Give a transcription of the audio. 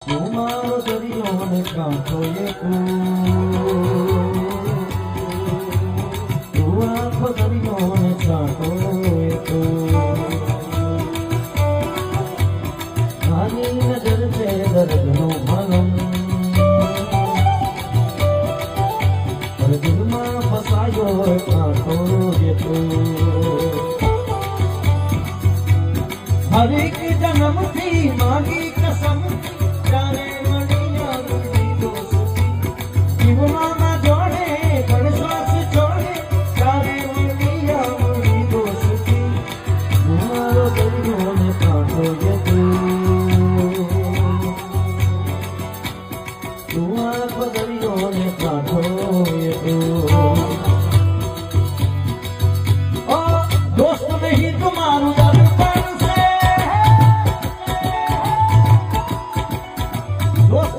તમારો દરિયો ને કાંઠો એક તું આખો દરિયો ને કાંઠો એક મારી નજર છે દર્દનો ભલમ પર દિલમાં ફસાયો કાંઠો એક હરેક જન્મથી માગી કસમ જાને મળી આવી દોસ્તી જીવમાં ના જોડે કડશ્વાસ છોડે જાને મળી આવી દોસ્તી મારો દરિયો ને કાંઠો એ તું આખો દરિયો ને કાંઠો એ ઓ દોસ્ત નહીં તમારું દર્પણ છે दोस्त